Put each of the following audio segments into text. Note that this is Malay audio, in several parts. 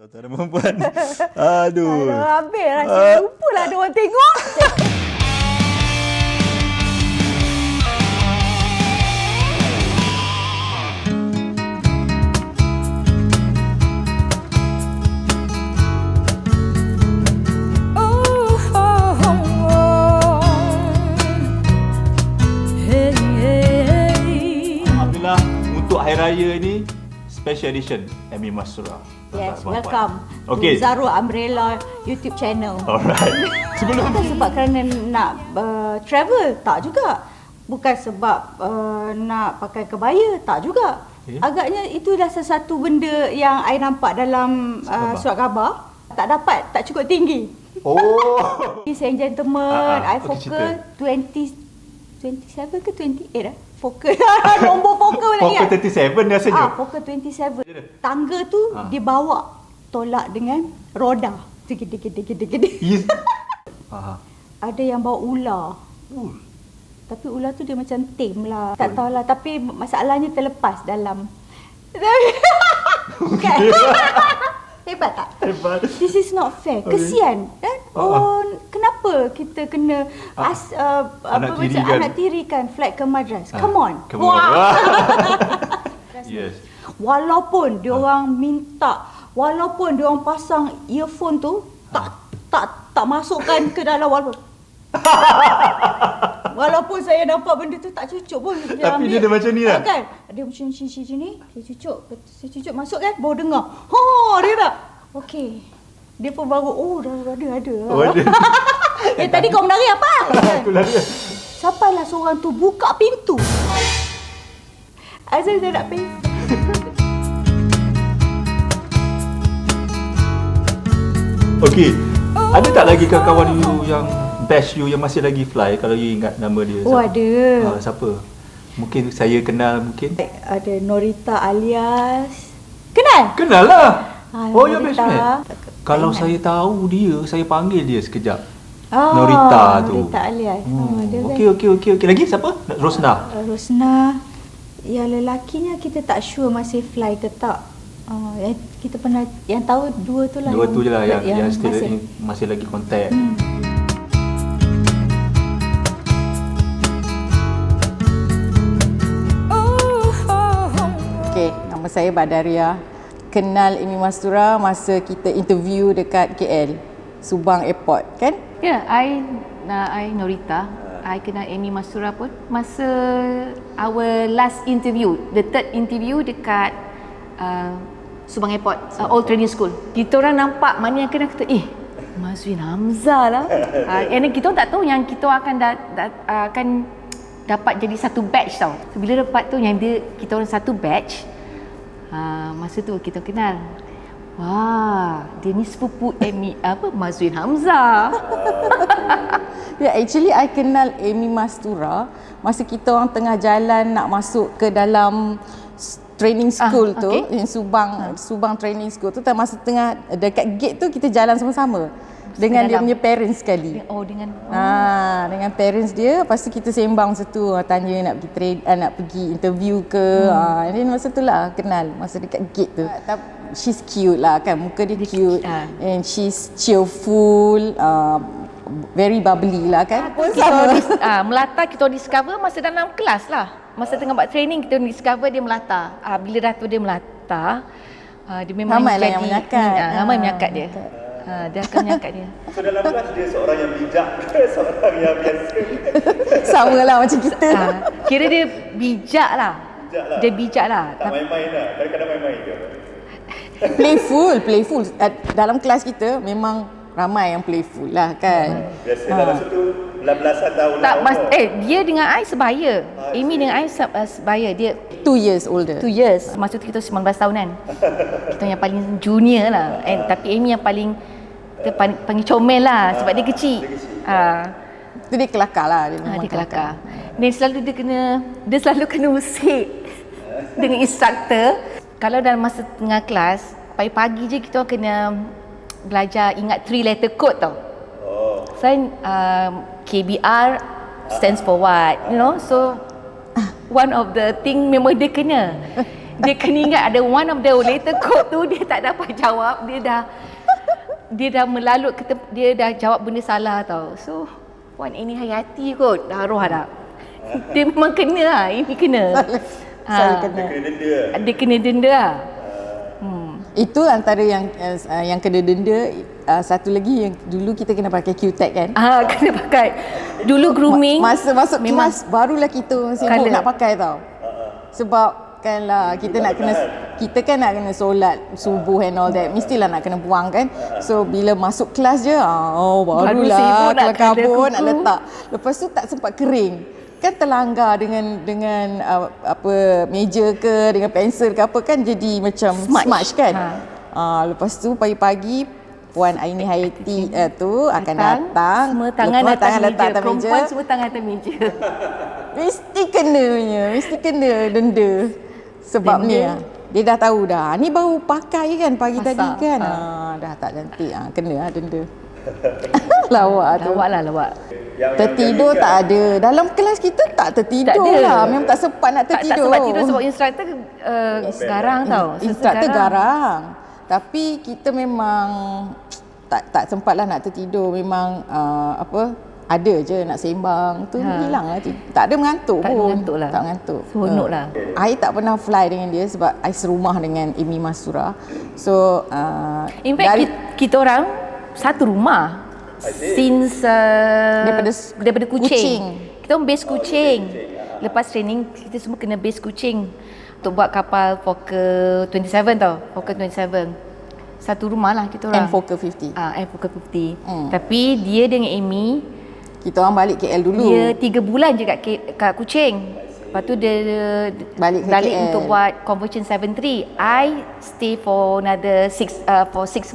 Tak ada perempuan. Aduh. Aduh, habis rasa lupa lah ada orang tengok. Alhamdulillah untuk Hari Raya ni special edition Amy Mastura. Yes, Tuan-tuan. welcome Okay. to Zarul Umbrella YouTube channel. Alright. Sebelum Bukan sebab kerana nak travel, tak juga. Bukan sebab nak pakai kebaya, tak juga. Okay. Agaknya itu dah sesuatu benda yang I nampak dalam surat khabar. Tak dapat, tak cukup tinggi. Oh. Ladies and gentlemen, I okey, fokus 27 ke 28 dah. Fokus. Nombor fokus nak Poker ingat. 37 rasanya. Fokus 27. Tangga tu dibawa tolak dengan roda. Gede. Yes. Aha. Ada yang bawa ular. Tapi ular tu dia macam tame lah. Tak tahulah. Tapi masalahnya terlepas dalam. Kan? Hebat tak? Hebat. This is not fair. Kesian kan? Oh, kenapa kita kena Anak tiri kan? anak tiri kan flight ke madras? Come on. Come on. Yes. Walaupun dia orang minta, walaupun dia orang pasang earphone tu tak masukkan ke dalam walaupun. Walaupun saya nampak benda tu tak cucuk pun Tapi dia ada macam ni lah. kan? Dia macam ni, saya cucuk masuk kan, baru dengar. Dia dah. Okey. Dia pun baru dah ada. Oh, ada. Tadi kau menari apa? Aku lari. Sampailah seorang tu buka pintu. Azal saya nak pergi. Okey. Ada tak lagi kawan you yang batch you yang masih lagi fly kalau you ingat nama dia? Oh, ada. Siapa? Mungkin saya kenal mungkin. Ada Norita alias. Kenal? Kenal lah. Oh, your Norita. batchmate. Kalau ingat. saya tahu dia, saya panggil dia sekejap. Norita tu. Norita alias. Dia Okey. Lagi siapa? Rosna. Rosna. Yang lelakinya kita tak sure masih fly ke tak. Kita pernah yang tahu dua tu lah. Dua tu je lah yang still masih. masih lagi contact. Okay, nama saya Badaria. Kenal Amy Mastura masa kita interview dekat KL, Subang Airport, kan? Ya, I Norita. I kenal Amy Mastura pun masa our last interview, the third interview dekat Subang Airport, Old Training School. Kita orang nampak mana yang kena kata, Mazwin Hamzah lah. And then kita orang tak tahu yang kita akan akan dapat jadi satu batch tau. So, bila dapat tu yang kita orang satu batch, masa tu kita kenal. Wah, dia ni sepupu Amy Mazwin Hamzah. Ya, actually I kenal Amy Mastura masa kita orang tengah jalan nak masuk ke dalam training school tu, okay. yang Subang training school tu, masa tengah dekat gate tu kita jalan sama-sama dengan dia punya parents sekali. Dengan parents dia, lepas tu kita sembang situ, tanya nak pergi nak pergi interview ke. And then masa tu lah kenal masa dekat gate tu. She's cute lah kan, muka dia cute and she's cheerful, very bubbly lah kan. Melata kita discover masa dalam kelas lah. Masa tengah buat training kita discover dia melata. Bila dah tu dia melata, dia memang ramai lah jadi yang menyakat. ramai menyakat dia. Dia akan menyakat dia. So dalam kelas dia seorang yang bijak ke seorang yang biasa? Sama lah macam kita. Kira dia bijak lah. Dia bijak lah. Tak main-main lah. Kadang-kadang main-main ke? Playful. Dalam kelas kita memang ramai yang playful lah kan. Biasa dalam situ belas-belasan tahun Tak lah. dia dengan I sebaya. Amy dengan I sebaya. Dia 2 years older. 2 years. Masa tu kita 19 tahunan. Kita yang paling junior lah. Tapi Amy yang paling kita panggil comel lah sebab dia kecil. Itu dia kelakar lah. Dia memang Dia kelakar. Dan dia selalu kena usik dengan instructor. Kalau dalam masa tengah kelas, pagi-pagi je kita kena belajar ingat 3 letter code tau. So KBR stands for what, you know. So one of the thing memang dia kena. Dia kena ingat ada one of the letter code tu dia tak dapat jawab. Dia dah melalut dia dah jawab benda salah tau. So Puan Amy Hayati kot dah arwah dah. Dia memang kena lah. Amy kena. Selalu kena. Dia kena denda lah. Itu antara yang kena denda. Satu lagi yang dulu kita kena pakai Q-tag kan. Kena pakai. Dulu grooming. Masa masuk memang kelas barulah kita sibuk nak pakai tau. Sebab kan lah kita nak kena solat subuh and all that, mestilah nak kena buang kan. So bila masuk kelas je barulah kelas kabur nak letak. Lepas tu tak sempat kering. Kan terlanggar dengan meja ke dengan pensel ke apa kan, jadi macam smudge kan. Lepas tu pagi-pagi Puan Aini Hayati tu akan datang, semua tangan atas meja. Perempuan meja. semua tangan atas meja. Mesti kena denda. Sebab Denda. ni dia dah tahu dah. Ni baru pakai kan pagi tadi kan. Dah tak cantik. Kena denda. Lawak tu. Lawak. Tertidur tak ada. Dalam kelas kita tak tertidur Tak ada. lah. Memang tak sempat nak Tak tertidur. sempat tidur sebab instructor garang tau. Instructor garang. Tapi kita memang tak sempatlah nak tertidur. Memang ada je nak sembang tu, hilang lah. Tak ada mengantuk Tak pun. mengantuk lah. Tak mengantuk. Seronok lah. I tak pernah fly dengan dia sebab I serumah dengan Amy Mastura. So In fact kita orang satu rumah. Since daripada Kuching. Kita orang base Kuching. Lepas training kita semua kena base Kuching untuk buat kapal Fokker 27 tau. Fokker 27. Satu rumah lah kita orang. And Fokker 50. And Fokker 50. Tapi dia dengan Amy, kita orang balik KL dulu. dia 3 bulan je kat Kuching. Lepas tu dia Balik ke KL. untuk buat conversion 73. I stay for another 6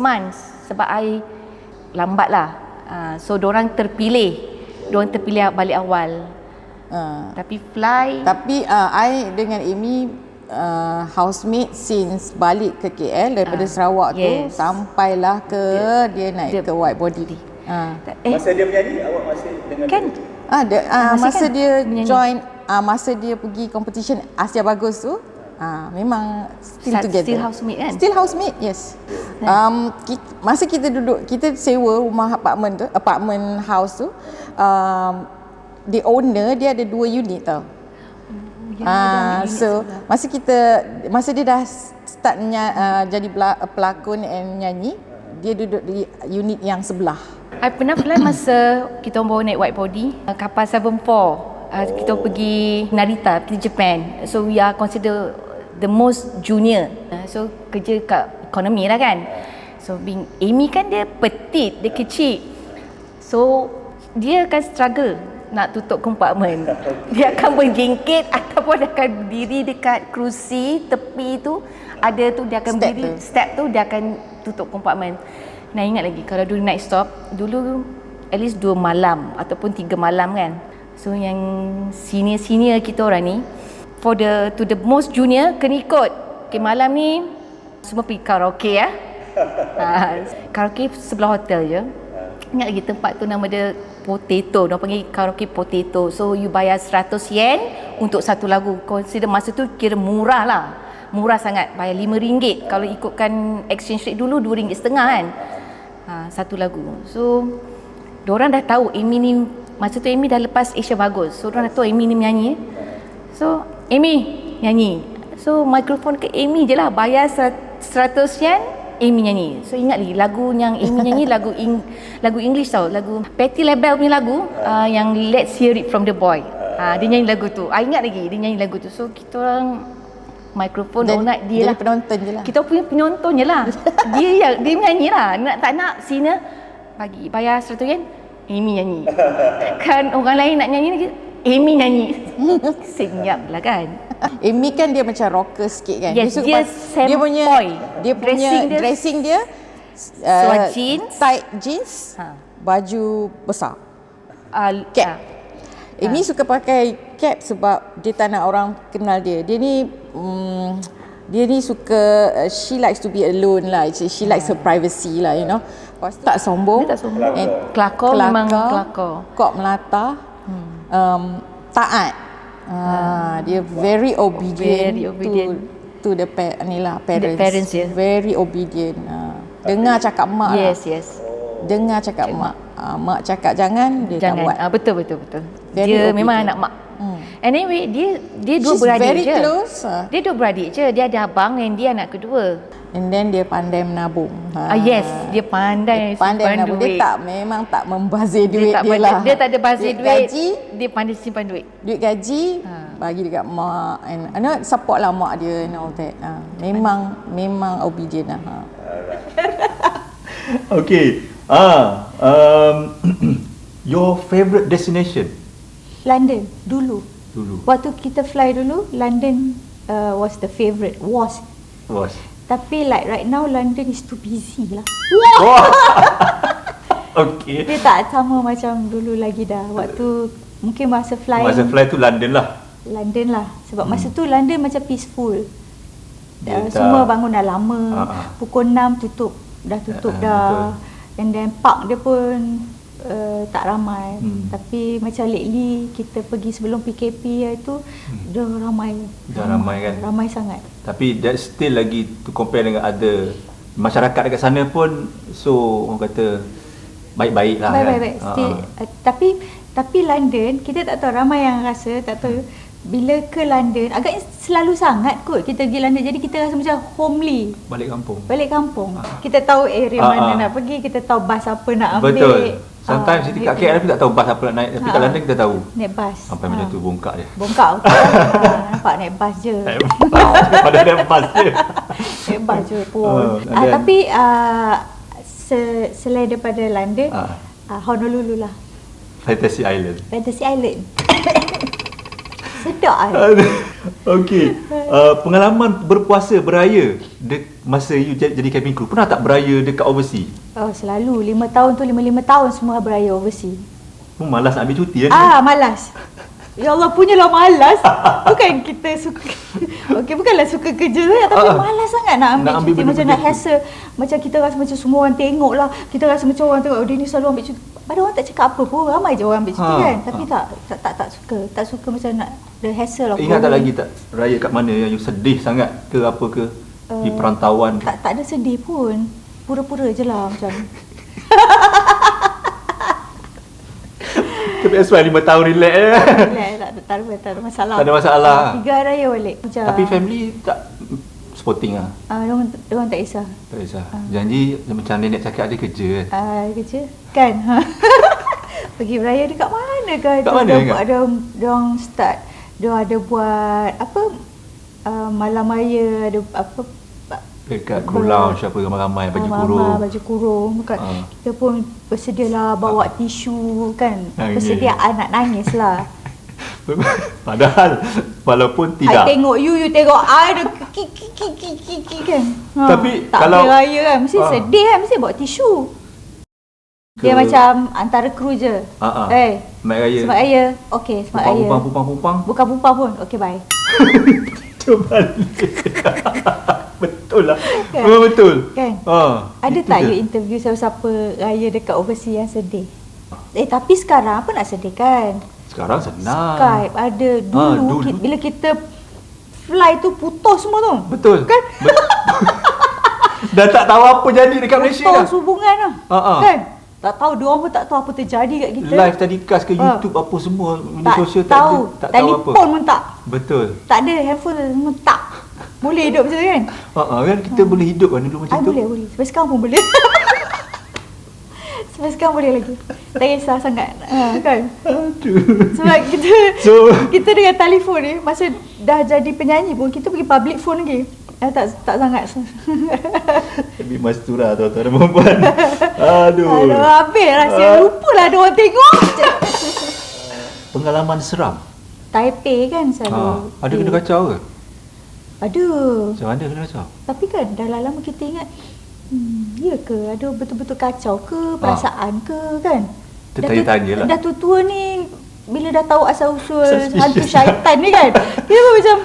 months sebab I lambat lah. So diorang terpilih balik awal. Tapi fly. Tapi I dengan Amy housemate since balik ke KL daripada Sarawak tu sampailah ke dia naik ke white body. Masa dia menyanyi, awak masih dengan Kan? Masa kan dia menyanyi? join masa dia pergi competition Asia Bagus tu memang still together. Still housemate kan? Still housemate, yes. Masa kita duduk, kita sewa rumah apartment house tu, the owner dia ada 2 unit tau. So masa dia dah start jadi pelakon and nyanyi, dia duduk di unit yang sebelah. I pernah fly masa kita orang bawa naik white body kapal 74. Kita pergi Narita, pergi Japan. So we are consider the most junior. So kerja kat ekonomi lah kan. So being Amy kan dia petit, dia kecil. So dia akan struggle nak tutup kompartmen. Dia akan berjingkit ataupun dia akan berdiri dekat kerusi tepi tu. Ada tu dia akan berdiri, step tu dia akan tutup kompartmen. Nah ingat lagi kalau dulu night stop, dulu at least 2 malam ataupun 3 malam kan. So yang senior kita orang ni, to the most junior kena ikut. Okay, malam ni semua pergi karaoke ya. Karaoke sebelah hotel je. Ingat lagi tempat tu nama dia Potato. Dia panggil karaoke Potato. So you bayar 100 yen untuk satu lagu. Consider masa tu kira murah lah. Murah sangat. Bayar RM5. Kalau ikutkan exchange rate dulu RM2.50 kan. Satu lagu. So diorang dah tahu Amy ni, masa tu Amy dah lepas Asia Bagus. So diorang dah tahu Amy ni menyanyi. So Amy nyanyi. So mikrofon ke Amy je lah. Bayar 100 yen, Amy nyanyi. So ingat lagi lagu yang Amy nyanyi lagu English tau. Lagu Patti LaBelle punya lagu yang Let's Hear It From The Boy. Dia nyanyi lagu tu. Ingat lagi dia nyanyi lagu tu. So kita orang mikrofon nak dia lah. Penonton je lah. Kita punya penonton je lah. dia menyanyi lah. Tak nak senior bagi bayar 100 yen, Amy nyanyi. Kan orang lain nak nyanyi lagi, Amy nyanyi. Senyap lah kan. Amy kan dia macam rocker sikit kan. Yes, dia sempoi. Dia punya dressing dia jeans, tight jeans, baju besar, cap. Amy suka pakai cap sebab dia tak nak orang kenal dia. Dia ni suka she likes to be alone lah. She likes her privacy lah, you know. Tak sombong. Dia tak sombong. Kelakor memang kelakor. Kok melata. Taat. Dia very obedient. to the parents. parents dia. Very obedient. Dengar cakap mak lah. Yes. Dengar cakap mak. Mak cakap jangan, dia tak buat. Betul. Very Dia obedient. memang anak mak. Anyway, dia dua She's beradik very je. close. Dia dua beradik je. Dia ada abang dan dia anak kedua. And then dia pandai menabung. Yes, dia pandai Pandai simpan menabung. duit. Memang tak membazir duit dia, tak lah. Dia tak ada bazir duit. Gaji, Dia pandai simpan duit. duit gaji bagi dekat mak, and support lah mak dia and all that. Memang obedient lah. Okay. Your favourite destination? London dulu. Dulu. Waktu kita fly dulu, London was the favourite. Was. Tapi like right now London is too busy lah. Oh. Okay. Dia tak sama macam dulu lagi dah. Waktu mungkin masa fly Tu London lah. London lah. Sebab masa tu London macam peaceful. Dia Semua tak- bangun dah lama. Pukul 6 tutup. Dah tutup dah. And then park dia pun tak ramai. Tapi macam lately kita pergi sebelum PKP itu dah ramai. Dah ramai kan? Ramai sangat. Tapi that still lagi to compare dengan other masyarakat dekat sana pun, so orang kata baik-baik lah. Baik. Still, tapi London kita tak tahu, ramai yang rasa tak tahu bila ke London agaknya selalu sangat kot kita pergi London, jadi kita rasa macam homely. Balik kampung. Kita tahu area mana nak pergi, kita tahu bas apa nak ambil. Betul. Sometimes kita kat KL kita tak tahu bas apa nak naik, tapi kat London kita tahu. Naik bas. Sampai macam tu bongkak je. Bongkak betul. Nampak naik bas je. Pada naik bas je. Naik bas je pun. Tapi selain daripada London, Honolulu lah. Fantasy Island. Sedap kan? Okey. Pengalaman berpuasa beraya masa you jadi cabin crew. Pernah tak beraya dekat overseas? Oh, selalu 5 tahun tu 5 tahun semua beraya overseas. Malas nak ambil cuti kan? Malas. Ya Allah, punyalah malas. Bukan kita suka. Okey, bukanlah suka kerja saya, tapi malas sangat nak ambil cuti, macam nak hassle. Macam kita rasa macam semua orang tengok lah. Kita rasa macam orang tengok, dia ni selalu ambil cuti. Padahal orang tak cakap apa pun, ramai je orang ambil cuti kan. Tapi tak suka. Tak suka macam nak the hassle lah. Ingat tak lagi tak raya kat mana yang you sedih sangat ke apa ke? Di perantauan ke? Tak ada sedih pun. Pura-pura je lah macam. Tapi that's why 5 tahun relax je. Tak ada masalah. Tak ada masalah. 3 hari raya balik. Macam, Tapi family tak sporting lah. Diorang tak kisah. Tak kisah. Janji macam nenek cakap dia kerja kan? Kerja kan. Pergi beraya dekat mana kan? Kat mana ingat? Diorang start. Diorang ada buat apa? Malam raya, ada apa? Dekat crew lounge apa ramai-ramai baju kurung. Baju kurung. Kita pun bersedialah bawa tisu kan. Persediaan nak nangis lah. Padahal walaupun tidak. I tengok you tengok I ada kiki kan. Tapi tak kalau raya kan mesti sedih kan, mesti bawa tisu. Dia macam antara kru je. Selamat raya. Selamat raya. Okey, selamat raya. Pumpang. Bukan pumpang pun. Okey, bye. Coba. Betul lah. Kan? Memang betul. Kan? Ada tak you interview siapa-siapa raya dekat overseas yang sedih? Tapi sekarang apa nak sedih kan? Sekarang senang. Skype ada. Dulu. Bila kita fly tu putus semua tu. Betul. Kan? Dah tak tahu apa jadi dekat Malaysia dah. Putus hubungan lah. Kan? Tak tahu, diorang pun tak tahu apa terjadi kat kita. Live telecast ke YouTube apa semua, media sosial tahu. tak tahu apa. Telefon pun tak. Betul. Tak ada handphone semua tak. Boleh hidup macam tu kan? Kan kita boleh hidup kan dulu macam tu. Boleh. Sampai sekarang pun boleh. Sampai sekarang boleh lagi. Tak kisah sangat. Kan? Aduh. Sebab kita dengan telefon ni, masa dah jadi penyanyi pun, kita pergi public phone lagi. Tak sangat. Lebih mastura tuan-tuan dan perempuan. Aduh. Habis rahsia. Lupalah ada orang tengok. Pengalaman seram. Taipei kan selalu. Ada kena kacau ke? Ada. Macam mana kena kacau? Tapi kan dah lama kita ingat, ya ke? Ada betul-betul kacau ke? Perasaan ke kan? Tertanya-tanya lah. Dah tua-tua ni, bila dah tahu asal-usul hantu syaitan ni kan, kita pun macam,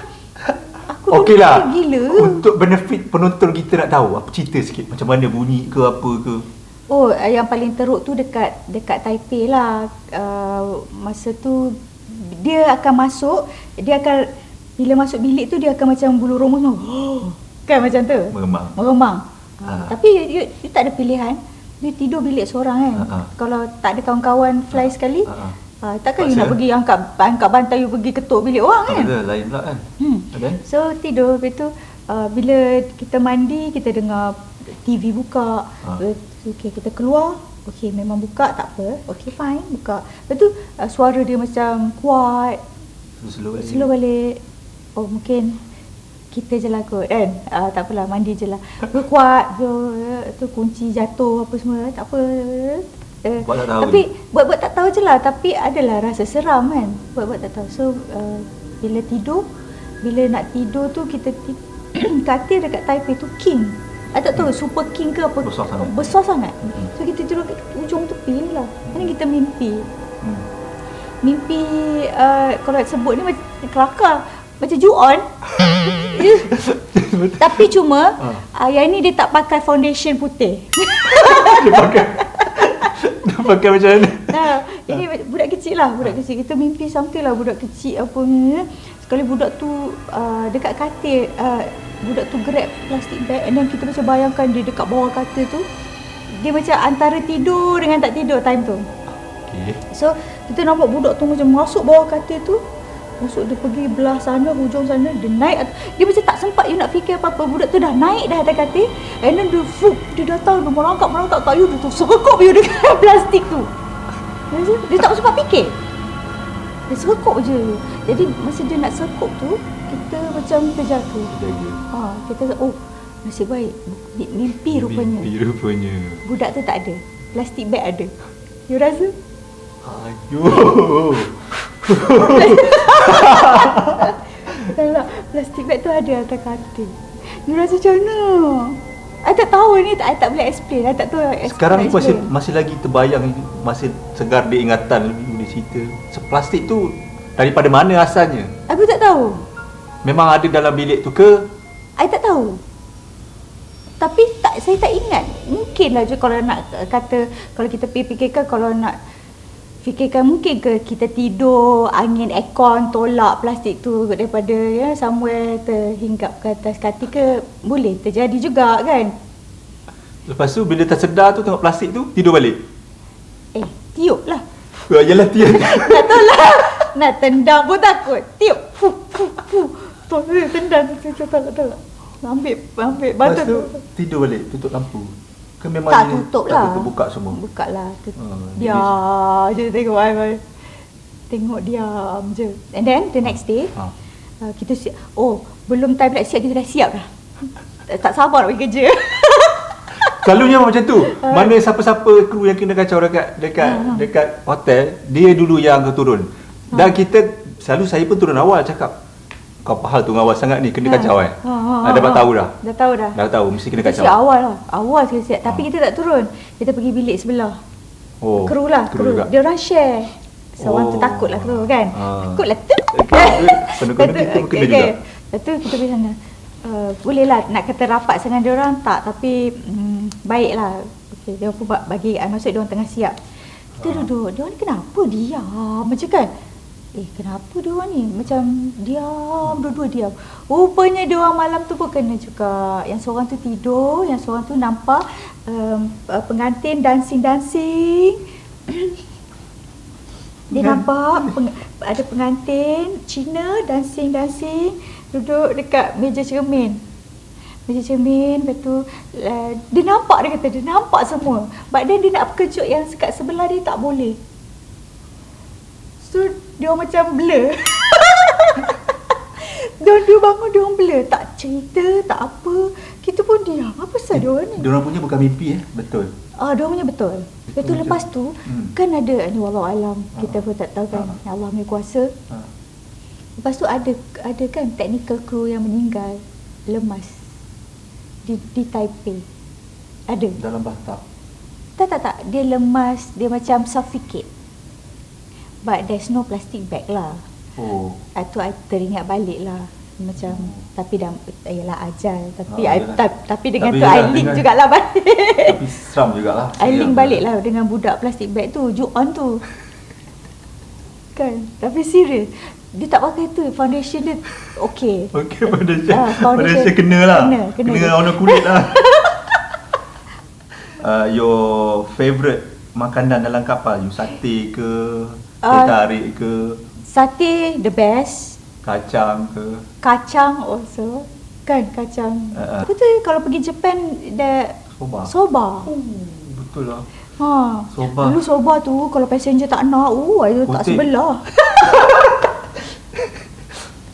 aku Okey lah. gila. Untuk benefit penonton kita nak tahu, apa cerita sikit? Macam mana bunyi ke apa ke? Oh, yang paling teruk tu dekat Taipei lah. Masa tu dia akan masuk, dia akan Bila masuk bilik tu dia akan macam bulu roma semua. Kan macam tu. Meremang. Tapi you tak ada pilihan. You tidur bilik seorang kan. Kalau tak ada kawan-kawan fly sekali, takkan you nak pergi angkat bantai you pergi ketuk bilik orang kan. Lain pula kan. So tidur, lepas tu bila kita mandi, kita dengar TV buka. Okay, kita keluar. Okay, memang buka, tak apa. Okay, fine, buka. Lepas tu suara dia macam kuat. Slow balik. Oh, mungkin kita je lah kot kan. Tak apalah, mandi je lah. Kuat tu kunci jatuh apa semua, tak apa. Buat tak tahu. Tapi buat tak tahu je lah. Tapi adalah rasa seram kan. Buat tak tahu. So bila nak tidur tu kita katil dekat Taipei tu king. Tak tahu super king ke apa. Besar sangat. So kita tidur kat ujung tepi ni lah. Ini kita mimpi. Mimpi kalau sebut ni macam kelakar. Macam Ju-on. Tapi cuma yang ni dia tak pakai foundation putih. Dia pakai macam mana? Ini budak kecil lah, budak kecil. Kita mimpi something lah, budak kecil apa ni. Sekali budak tu dekat katil, budak tu grab plastic bag and then kita macam bayangkan dia dekat bawah katil tu. Dia macam antara tidur dengan tak tidur time tu. So kita nampak budak tu macam masuk bawah katil tu. Masuk, dia pergi belah sana, hujung sana, dia naik. Dia macam tak sempat you nak fikir apa-apa. Budak tu dah naik dah atas katil. And then dia datang, dia merangkak kat you. Dia tu serkop you dekat plastik tu. Dia tak sempat fikir. Dia serkop je. Jadi masa dia nak serkop tu, kita macam terjaga. Kita nasib baik. Mimpi rupanya. Budak tu tak ada. Plastik bag ada. You rasa? Plastik bag tu ada atas katil. You rasa macam mana? I tak tahu ni, I tak boleh explain. I tak tahu. Sekarang ni masih lagi terbayang, masih segar di ingatan bila cerita. Plastik tu daripada mana asalnya? Aku tak tahu. Memang ada dalam bilik tu ke? I tak tahu. Tapi saya tak ingat. Mungkinlah je kalau nak kata, kalau kita fikirkan, kalau nak fikirkan mungkin ke kita tidur, angin aircon tolak plastik tu daripada somewhere terhinggap ke atas katil ke, boleh terjadi juga kan. Lepas tu bila tersedar tu tengok plastik tu, tidur balik? Tiup lah. Yalah tiup. Tak tahu lah. Nak tendang pun takut. Tiup. Tendang. Tak. Ambil batu tu. Tidur balik, tutup lampu. Ke memang tak tutup lah. Buka semua. Buka lah. Diam je tengok I. Tengok diam je. And then the next day kita siap. Belum time nak siap, kita dah siap dah. Tak sabar nak pergi kerja. Selalunya macam tu. Mana siapa-siapa kru yang kena kacau dekat hotel, dia dulu yang akan turun. Dan kita selalu, saya pun turun awal cakap, kau pahal tu ngawal sangat ni, kena kacau dapat tahu dah. Dah tahu mesti kena kacau. Siap awal lah. Awal sekali siap. Tapi kita tak turun. Kita pergi bilik sebelah. Kru lah. Dia orang share. Seorang tu takut lah kru kan. Takut lah tu. Penuh-penuh kita kena juga. Lepas tu kita pergi sana. Boleh lah nak kata rapat dengan dia orang tak. Tapi baiklah. Okay, dia pun bagi maksud dia orang tengah siap. Kita duduk. Dia orang ni kenapa diam macam kan? Kenapa dia orang ni? Macam diam, dua-dua diam. Rupanya dia orang malam tu pun kena juga. Yang seorang tu tidur, yang seorang tu nampak pengantin dancing. Dia nampak ada pengantin Cina dancing duduk dekat meja cermin. Lepas tu dia nampak, dia kata dia nampak semua. But then dia nak kejut yang kat sebelah dia tak boleh. So dia orang macam blur. Dia bangun, dia orang blur. Tak cerita, tak apa. Kita pun diam. Apa pasal dia orang ni? Dia orang punya bukan mimpi betul. Dia orang punya betul. Lepas tu kan ada ni wallahualam, kita pun tak tahu kan. Allah punya kuasa. Lepas tu ada kan technical crew yang meninggal lemas di Taipei. Ada. Dalam bathtub. Tak. Dia lemas, dia macam suffocate. But there's no plastic bag lah. Tu I teringat balik lah. Macam tapi dah ialah ajal. Tapi dengan tu I link jugalah balik. Tapi seram jugalah. I link balik lah dengan budak plastic bag tu, Ju-on tu. Kan? Tapi serius. dia tak pakai tu, foundation dia okey. Okey, foundation. Foundation Kena lah. Kena warna kulit lah. Your favourite makanan dalam kapal, you sate ke, teh tarik ke, sate the best, kacang ke? kacang also. Kan kacang. Apa tu kalau pergi Japan soba. Betul lah. Soba. Dulu soba tu kalau passenger tak nak, itu tak sebelah.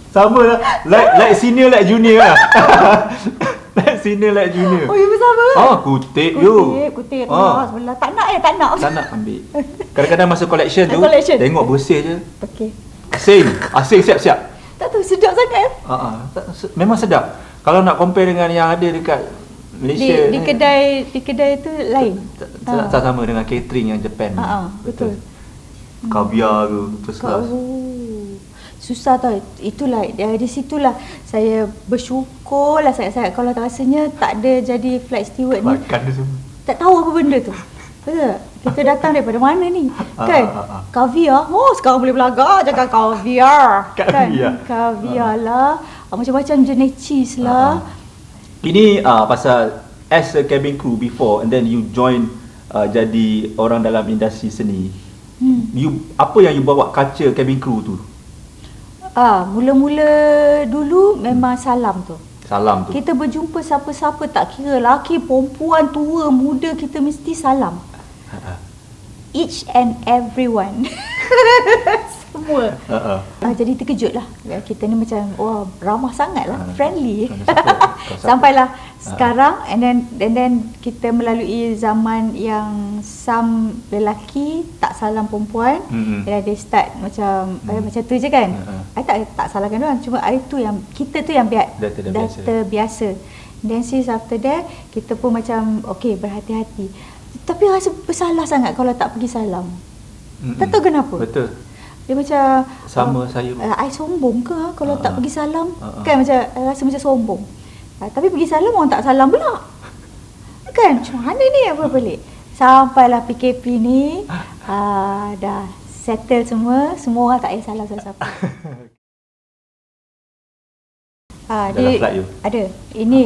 Sama lah. Like senior like junior lah. Like senior like junior. Oh, ya bersama. Kutik. Kutik. Sebelah. Tak nak. Tak nak ambil. Kadang-kadang masa collection tu, tengok bersih je. Okey. Asing siap-siap. Tak tahu, sedap sangat. Memang sedap. Kalau nak compare dengan yang ada dekat Malaysia di kedai tu lain. Tak sama dengan catering yang Japan. Betul. Kaviar tu first class. Susah tau. Itulah dari situlah saya bersyukurlah sangat-sangat. Kalau rasanya tak ada jadi flight steward ni, makan dia semua. Tak tahu apa benda tu. Betul? Kita datang daripada mana ni? Kan? Kaviar. Sekarang boleh belagar cakap kaviar. Kaviar lah. Macam-macam jenis cheese lah. Ini pasal as a cabin crew before and then you join jadi orang dalam industri seni. Apa yang you bawa culture cabin crew tu? Mula-mula dulu memang salam tu. Salam tu. Kita berjumpa siapa-siapa, tak kira lelaki, perempuan, tua, muda, kita mesti salam. Each and everyone. Semua. Jadi terkejut lah. Kita ni macam, ramah sangat lah, friendly. Sampailah sekarang and then kita melalui zaman yang some lelaki tak salam perempuan. Dan they start macam tu je kan. I tak salahkan orang, cuma itu yang kita tu yang dah terbiasa. Then since after that kita pun macam okey, berhati-hati. Tapi rasa bersalah sangat kalau tak pergi salam. Tak tahu kenapa. Betul. Dia macam sama saya. I sombong ke kalau tak pergi salam? Kan macam rasa macam sombong. Tapi pergi salam orang tak salam pula. Kan macam mana ni, apa pelik. Sampailah PKP ni dah settle semua orang tak payah salam siapa-siapa. Dalam flight you? Ada. Ini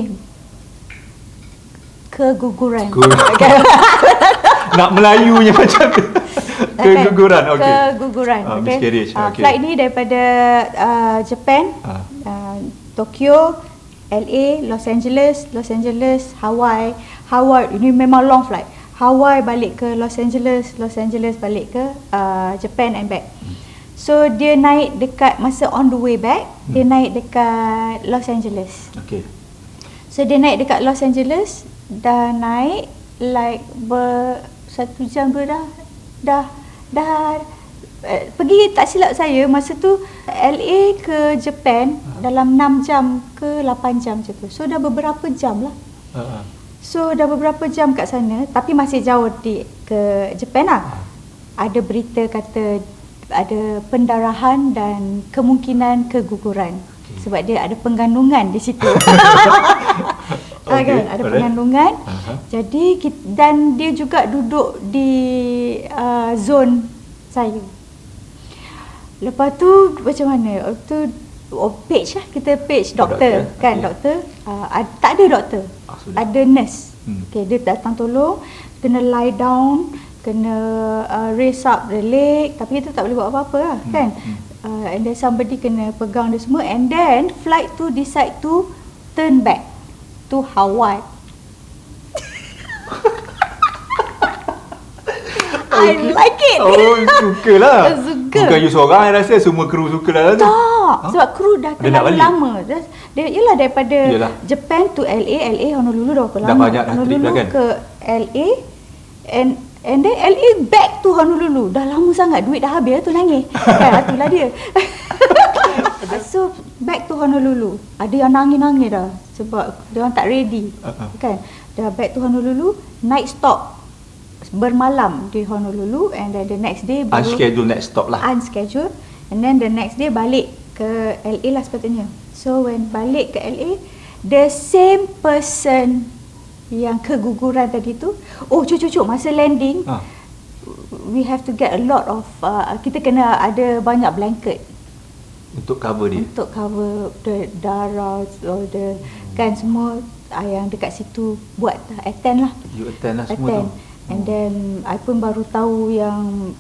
keguguran. Nak Melayunya macam tu. Keguguran, okey. Keguguran, okey. Miscarriage, okey. Flight ni daripada Japan, Tokyo, LA, Los Angeles, Hawaii. Ini memang long flight. Hawaii balik ke Los Angeles balik ke Japan and back. So dia naik dekat masa on the way back, dia naik dekat Los Angeles. Okey. So dia naik dekat Los Angeles, dah naik like 1 jam 2 dah pergi, tak silap saya masa tu LA ke Japan dalam 6 jam ke 8 jam macam tu. So dah beberapa jam lah. So dah beberapa jam kat sana, tapi masih jauh ke Japan lah. Ada berita kata ada pendarahan dan kemungkinan keguguran. Sebab dia ada penggandungan di situ. Kan, ada penggandungan. Jadi dan dia juga duduk di zon saya. Lepas tu macam mana? Tu page lah, kita page doktor kan, doktor. Tak ada doktor. Ada nurse. Okay, dia datang tolong, kena lie down, kena raise up the leg, tapi kita tak boleh buat apa-apa lah kan. And then somebody kena pegang dia semua, and then flight tu decide to turn back to Hawaii. I like it. Sukalah. Suka. Bukan you seorang yang rasa, semua kru sukalah tu. Tak, sebab kru dah terlalu lama. Dia daripada Japan to LA Honolulu dah berapa lama. Dah banyak dah trip dah kan. Ke LA and then LA back to Honolulu. Dah lama sangat, duit dah habis tu nangis. Kan, itulah dia. So back to Honolulu. Ada yang nangis-nangis dah sebab dia orang tak ready. Kan. Dah back to Honolulu, night stop. Bermalam di Honolulu, and then the next day baru unscheduled next stop lah. Unscheduled, and then the next day balik ke LA lah sepatutnya. So when balik ke LA, the same person yang keguguran tadi tu, cucuk masa landing, we have to get a lot of kita kena ada banyak blanket. Untuk cover dia. Untuk cover the darah, all the kan semua yang dekat situ buat attend lah. You attend lah semua tu. And then I pun baru tahu yang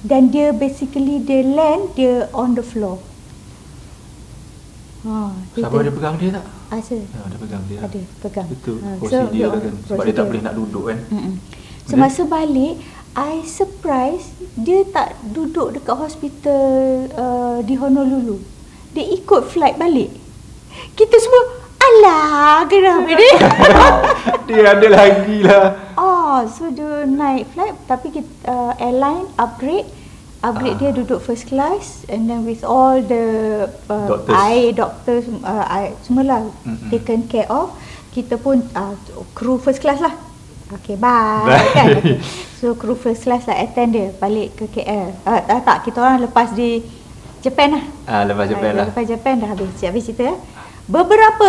dan dia basically dia land dia on the floor. Siapa dia pegang dia tak? Ada. Dia pegang dia. Ada pegang. Itu prosedur lah kan. Sebab dia tak boleh nak duduk kan. Semasa balik, I surprise dia tak duduk dekat hospital di Honolulu. Dia ikut flight balik. Kita semua, alah kenapa ni? Dia ada lagi lah. So dia naik flight tapi kita, airline upgrade dia duduk first class and then with all the doctors semualah taken care of. Kita pun crew first class lah. Okay, bye. Kan? So crew first class lah attend dia balik ke KL. Tak, kita orang lepas di Japan lah. Lepas Japan lah. Lepas Japan dah habis cerita. Beberapa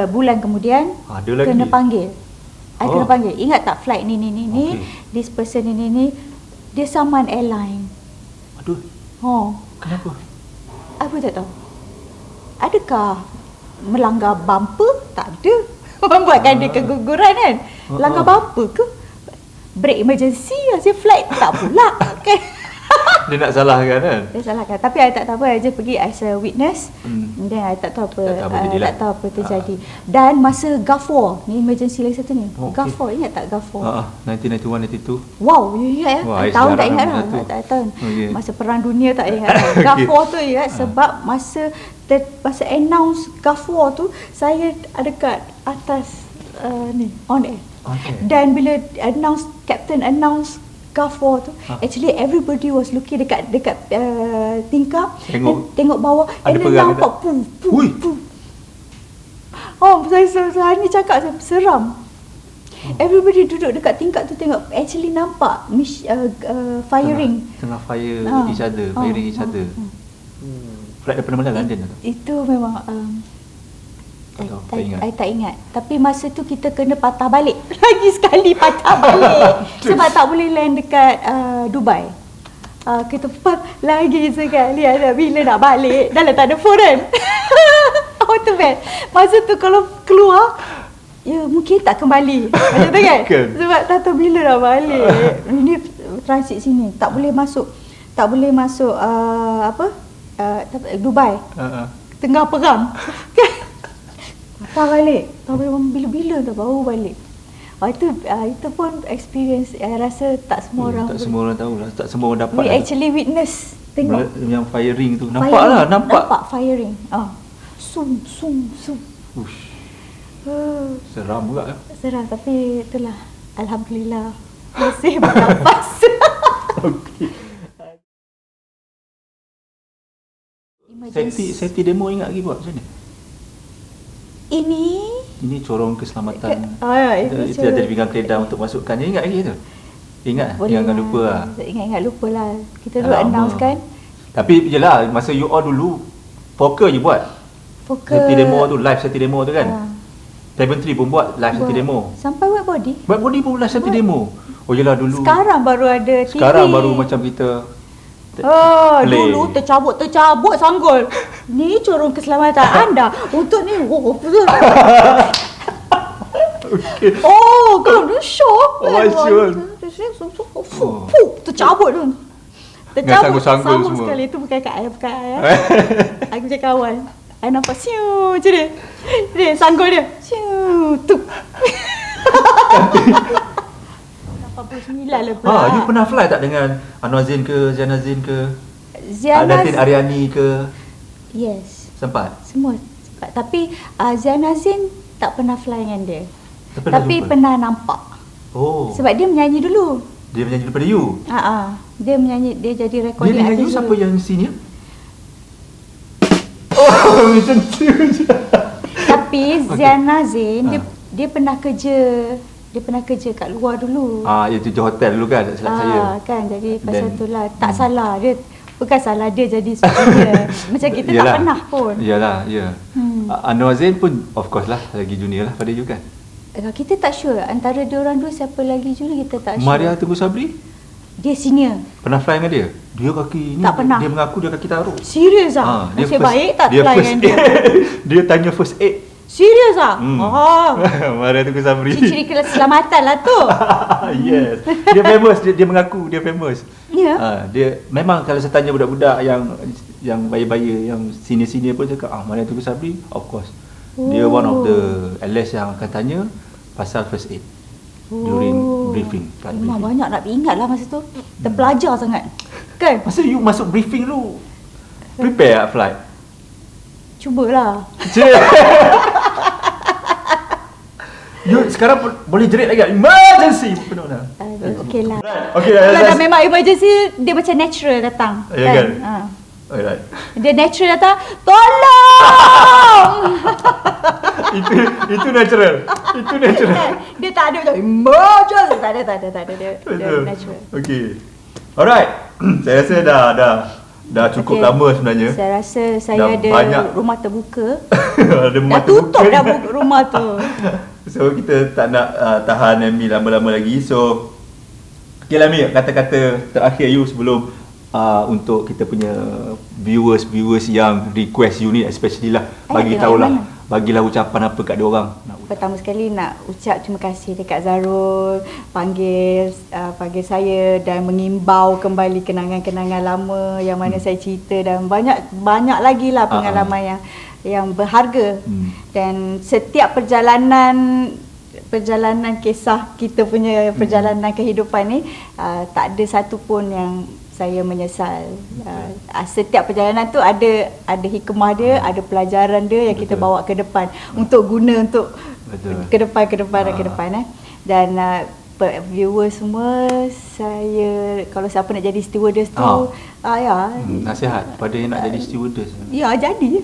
bulan kemudian kena panggil. Kena panggil. Ingat tak flight ni okay. This person ni dia saman airline. Aduh. Kenapa? Aku tak tahu. Adakah melanggar bumper? Tak ada. Membuatkan dia keguguran kan. Langgar bumper ke? Brake emergency hasil flight tak pula kan. Dia nak salahkan kan? Dia salahkan. Tapi I tak tahu apa, I just pergi as a witness. Dan I tak tahu apa terjadi. Dan masa Gulf War, ni emergency lagi satu ni. Gulf War, ingat tak Gulf War? 1991, 92. Wow, you ingat ya? Tahun tak ingat lah. Tak tahu. Masa perang dunia tak ingat lah. Gulf War tu ingat sebab masa announce Gulf War tu, saya ada kat atas ni, on air. Dan bila Captain announce Gulf War tu, actually everybody was looking dekat tingkap, tengok bawah, and then nampak pum. Saya ni cakap seram. Everybody duduk dekat tingkap tu tengok, actually nampak firing. Tengah fire each other, firing each other. Flight daripada mana, London tu? Itu memang I tak ingat. Tapi masa tu kita kena patah balik. Lagi sekali patah balik. Sebab tak boleh land dekat Dubai. Kita lagi sekali ada bila nak balik. Dah lah tak ada phone kan. Tu bad. Masa tu kalau keluar, ya mungkin tak kembali. Macam tu kan? Sebab tak tahu bila nak balik. Ini transit sini. Tak boleh masuk. Dubai. Tengah perang. Tak balik. Tak boleh bila-bila dah baru balik. Itu pun experience rasa tak semua orang. Tak semua orang tahu lah. Tak semua orang dapat. We actually witness. Tengok. Yang firing tu. Nampak firing. Sum. Ush. Seram juga. Seram tapi itulah. Alhamdulillah. Masih bernafas. Safety demo ingat lagi buat macam ni? Ini corong keselamatan. Itu dah jadi pinggang keledar untuk masukkannya. Ingat lagi tu? Ingat? Jangan lupa lah. Ingat lupa lah. Kita dulu announce kan. Tapi yelah, masa you all dulu Fokker je buat. Safety demo tu, live safety demo tu kan. 73 pun buat live safety demo. Sampai white body pun live safety demo. Oh yelah dulu. Sekarang baru ada TV. Sekarang baru macam kita dulu tercabut sanggul. Ni corong keselamatan anda untuk ni. Kau ni shock kan. Tercabut tu. Tercabut sanggul semua. Sekali tu bukan kat ayah. Aku cakap kawan. I nampak siu macam ni. Dia sanggul dia. Siu tu. 89 lah pula. You pernah fly tak dengan Anwar Zain ke, Ziana Zain ke? Datin Aryani ke? Yes. Sempat? Semua sempat. Tapi Ziana Zain tak pernah fly dengan dia. Tapi pernah nampak. Sebab dia menyanyi dulu. Dia menyanyi daripada you? Dia menyanyi, dia jadi recording. Dia dengan you siapa yang senior? Macam tu je. Tapi Ziana Zain, dia pernah kerja kat luar dulu. Iaitu di hotel dulu kan, tak silap saya. Kan, jadi pasal itulah tak salah dia. Bukan salah dia jadi junior. Macam kita tak pernah pun. Iyalah, ya. Anwar Zain pun of course lah lagi junior lah pada you kan. Kita tak sure antara diorang dua siapa lagi junior, kita tak sure. Maria Teguh Sabri? Dia senior. Pernah fly dengan dia? Dia kaki ni. Tak pernah. Dia mengaku dia kaki taruh. Serius ah? Dia Nasib first- baik tak dia fly first dengan dia. Dia tanya first aid. Serius ah? Mari Tengku Sabri. Ciri keselamatan lah tu. Yes. Dia famous, dia mengaku dia famous. Ya. Dia memang kalau saya tanya budak-budak yang baya-baya, yang senior-senior pun cakap, Mari Tengku Sabri, of course. Dia one of the LS yang akan tanya pasal first aid during briefing. Memang banyak nak ingat lah masa tu. Terpelajar sangat. Kan? Masa you masuk briefing tu, prepare tak flight? Cubalah. You sekarang boleh jerit lagi, emergency penuh dah. Okey lah. Okay, Kalau dah memang emergency, dia macam natural datang. Ya kan? Alright. Dia natural datang, tolong! itu natural. Itu natural. Dia tak ada macam emergency. Tak ada. Dia Betul. natural. Okey. Alright. Saya rasa dah cukup Okey. lama sebenarnya. Saya rasa saya Dah ada banyak. rumah terbuka. Ada Dah mata tutup buka. dah rumah tu. So kita tak nak tahan Amy lama-lama lagi. So okay lah Mi, kata-kata terakhir you sebelum untuk kita punya viewers yang request you ni, especially lah, bagi tengok tahulah, yang mana? bagilah ucapan apa kat diorang. Pertama sekali nak ucap terima kasih dekat Zarul panggil saya dan mengimbau kembali kenangan-kenangan lama yang mana saya cerita, dan banyak lagi lah pengalaman yang berharga. Dan setiap perjalanan kisah kita punya perjalanan kehidupan ni tak ada satu pun yang saya menyesal. Setiap perjalanan tu ada hikmah dia, ada pelajaran dia yang kita bawa ke depan untuk guna untuk ke depan. Dan viewers semua, saya kalau siapa nak jadi stewardess tu Nasihat pada yang nak jadi stewardess. ya jadi.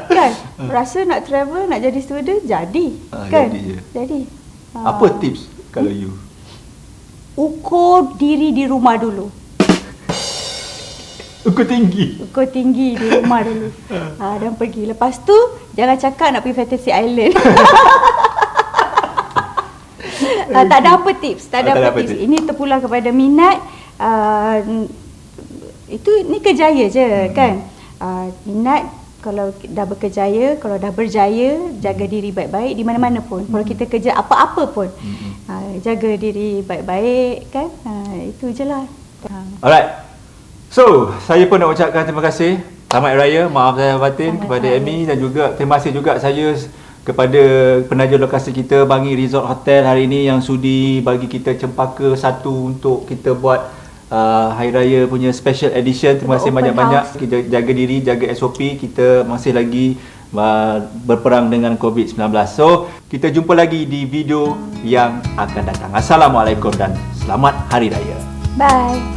Kan? Rasa nak travel, nak jadi stewardess, jadi. Kan? Jadi je. Jadi. Apa tips kalau you? Ukur diri di rumah dulu. Ukur tinggi. Ukur tinggi di rumah dulu. Dan pergi. Lepas tu, jangan cakap nak pergi Fantasy Island. Tak ada apa tips. Tak ada apa tips. Ini terpulang kepada minat. Ini kerjaya je kan. Minat, kalau dah berkejaya, kalau dah berjaya, jaga diri baik-baik di mana-mana pun. Kalau kita kerja apa-apa pun, jaga diri baik-baik kan. Itu je lah. Alright. So, saya pun nak ucapkan terima kasih. Selamat Hari Raya, maaf saya batin kepada Amy, dan juga terima kasih juga saya kepada penaja lokasi kita Bangi Resort Hotel hari ini yang sudi bagi kita cempaka satu untuk kita buat Hari Raya punya special edition. Terima kasih banyak-banyak. Kita jaga diri, jaga SOP. Kita masih lagi berperang dengan COVID-19. So, kita jumpa lagi di video yang akan datang. Assalamualaikum dan selamat Hari Raya. Bye.